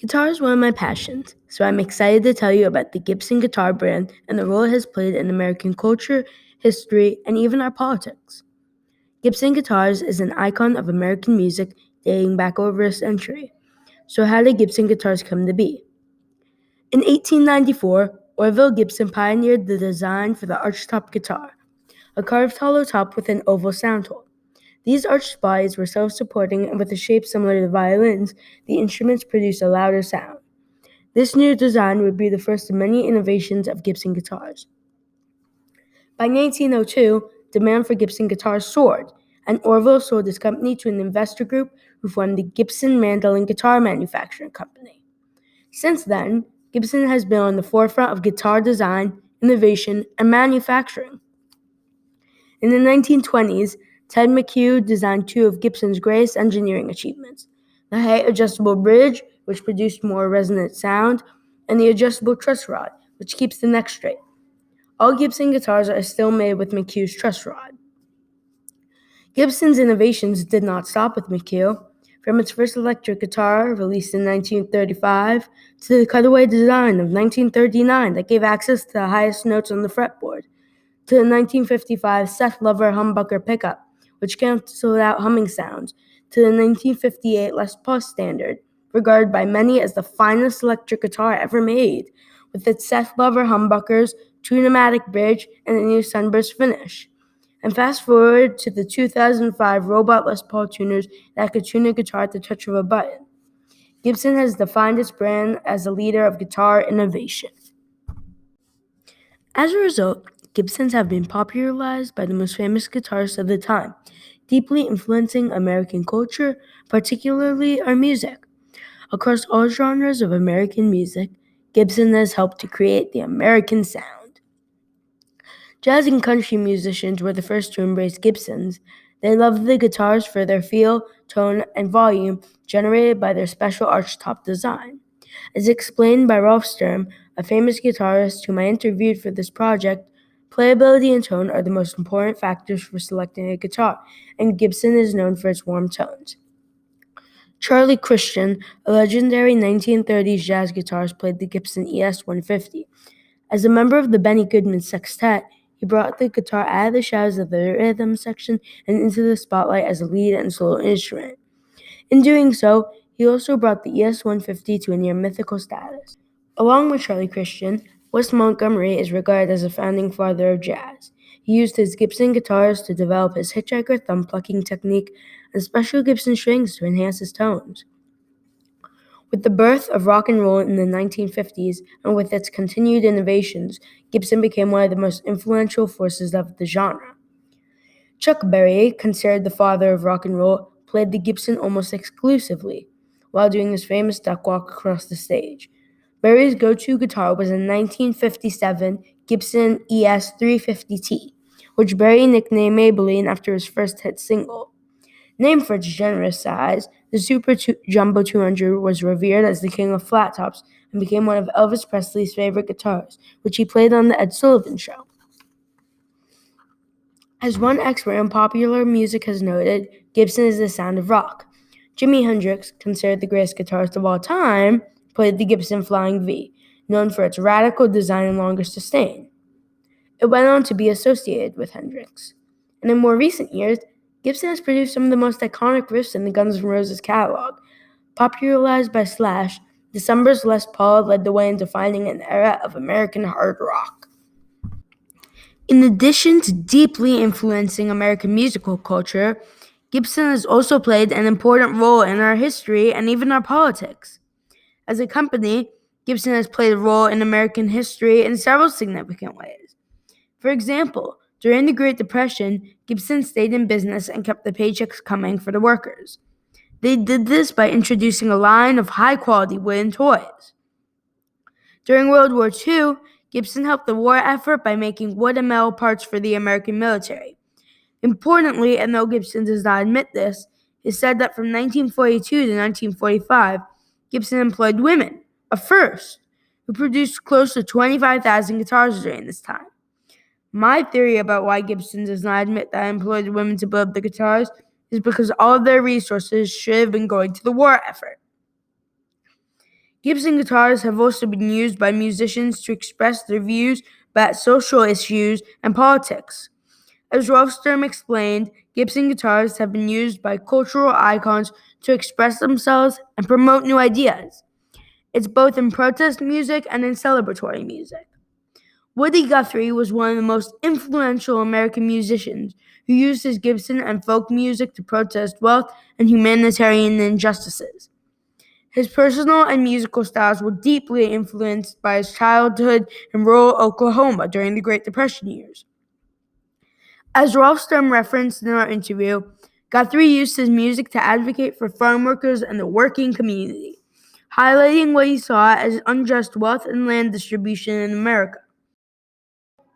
Guitar is one of my passions, so I'm excited to tell you about the Gibson guitar brand and the role it has played in American culture, history, and even our politics. Gibson Guitars is an icon of American music dating back over a century. So how did Gibson guitars come to be? In 1894, Orville Gibson pioneered the design for the archtop guitar, a carved hollow top with an oval sound hole. These arched bodies were self-supporting, and with a shape similar to violins, the instruments produced a louder sound. This new design would be the first of many innovations of Gibson guitars. By 1902, demand for Gibson guitars soared, and Orville sold his company to an investor group who formed the Gibson Mandolin Guitar Manufacturing Company. Since then, Gibson has been on the forefront of guitar design, innovation, and manufacturing. In the 1920s, Ted McHugh designed two of Gibson's greatest engineering achievements: the height-adjustable bridge, which produced more resonant sound, and the adjustable truss rod, which keeps the neck straight. All Gibson guitars are still made with McHugh's truss rod. Gibson's innovations did not stop with McHugh. From its first electric guitar, released in 1935, to the cutaway design of 1939 that gave access to the highest notes on the fretboard, to the 1955 Seth Lover humbucker pickup, which canceled out humming sounds, to the 1958 Les Paul Standard, regarded by many as the finest electric guitar ever made, with its Seth Lover humbuckers, two-pneumatic bridge, and a new sunburst finish. And fast forward to the 2005 robot Les Paul tuners that could tune a guitar at the touch of a button. Gibson has defined its brand as a leader of guitar innovation. As a result, Gibsons have been popularized by the most famous guitarists of the time, deeply influencing American culture, particularly our music. Across all genres of American music, Gibson has helped to create the American sound. Jazz and country musicians were the first to embrace Gibsons. They loved the guitars for their feel, tone, and volume generated by their special archtop design. As explained by Ralph Sturm, a famous guitarist whom I interviewed for this project, playability and tone are the most important factors for selecting a guitar, and Gibson is known for its warm tones. Charlie Christian, a legendary 1930s jazz guitarist, played the Gibson ES-150. As a member of the Benny Goodman Sextet, he brought the guitar out of the shadows of the rhythm section and into the spotlight as a lead and solo instrument. In doing so, he also brought the ES-150 to a near mythical status. Along with Charlie Christian, Wes Montgomery is regarded as a founding father of jazz. He used his Gibson guitars to develop his hitchhiker thumb-plucking technique and special Gibson strings to enhance his tones. With the birth of rock and roll in the 1950s and with its continued innovations, Gibson became one of the most influential forces of the genre. Chuck Berry, considered the father of rock and roll, played the Gibson almost exclusively while doing his famous duck walk across the stage. Berry's go-to guitar was a 1957 Gibson ES-350T, which Berry nicknamed Maybelline after his first hit single. Named for its generous size, the Super Jumbo 200 was revered as the king of flat tops and became one of Elvis Presley's favorite guitars, which he played on The Ed Sullivan Show. As one expert in popular music has noted, Gibson is the sound of rock. Jimi Hendrix, considered the greatest guitarist of all time, played the Gibson Flying V, known for its radical design and longer sustain. It went on to be associated with Hendrix. And in more recent years, Gibson has produced some of the most iconic riffs in the Guns N' Roses catalog. Popularized by Slash, December's Les Paul led the way in defining an era of American hard rock. In addition to deeply influencing American musical culture, Gibson has also played an important role in our history and even our politics. As a company, Gibson has played a role in American history in several significant ways. For example, during the Great Depression, Gibson stayed in business and kept the paychecks coming for the workers. They did this by introducing a line of high-quality wooden toys. During World War II, Gibson helped the war effort by making wood and metal parts for the American military. Importantly, and though Gibson does not admit this, it's said that from 1942 to 1945, Gibson employed women, a first, who produced close to 25,000 guitars during this time. My theory about why Gibson does not admit that I employed women to build the guitars is because all of their resources should have been going to the war effort. Gibson guitars have also been used by musicians to express their views about social issues and politics. As Rolf Sturm explained, Gibson guitars have been used by cultural icons to express themselves and promote new ideas. It's both in protest music and in celebratory music. Woody Guthrie was one of the most influential American musicians who used his Gibson and folk music to protest wealth and humanitarian injustices. His personal and musical styles were deeply influenced by his childhood in rural Oklahoma during the Great Depression years. As Rolf Sturm referenced in our interview, Guthrie used his music to advocate for farm workers and the working community, highlighting what he saw as unjust wealth and land distribution in America.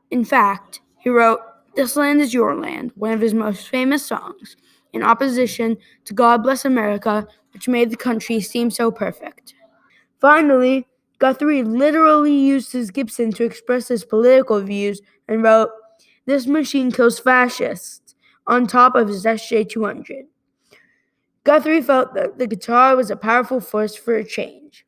In fact, he wrote, "This land is your land," one of his most famous songs, in opposition to God Bless America, which made the country seem so perfect. Finally, Guthrie literally used his Gibson to express his political views and wrote, "This machine kills fascists," on top of his SJ200. Guthrie felt that the guitar was a powerful force for a change.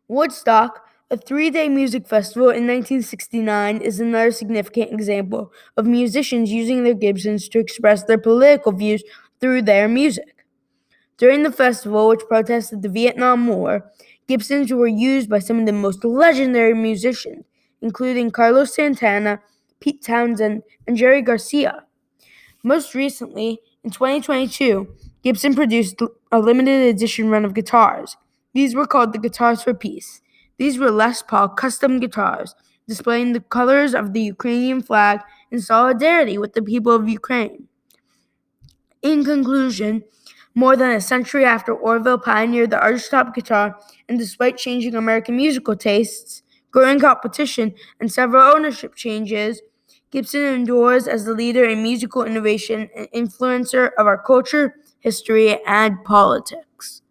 Woodstock, a 3-day music festival in 1969, is another significant example of musicians using their Gibsons to express their political views through their music. During the festival, which protested the Vietnam War, Gibsons were used by some of the most legendary musicians, including Carlos Santana, Pete Townsend, and Jerry Garcia. Most recently, in 2022, Gibson produced a limited edition run of guitars. These were called the Guitars for Peace. These were Les Paul custom guitars, displaying the colors of the Ukrainian flag in solidarity with the people of Ukraine. In conclusion, more than a century after Orville pioneered the archtop guitar, and despite changing American musical tastes, growing competition, and several ownership changes, Gibson endures as the leader in musical innovation and influencer of our culture, history, and politics.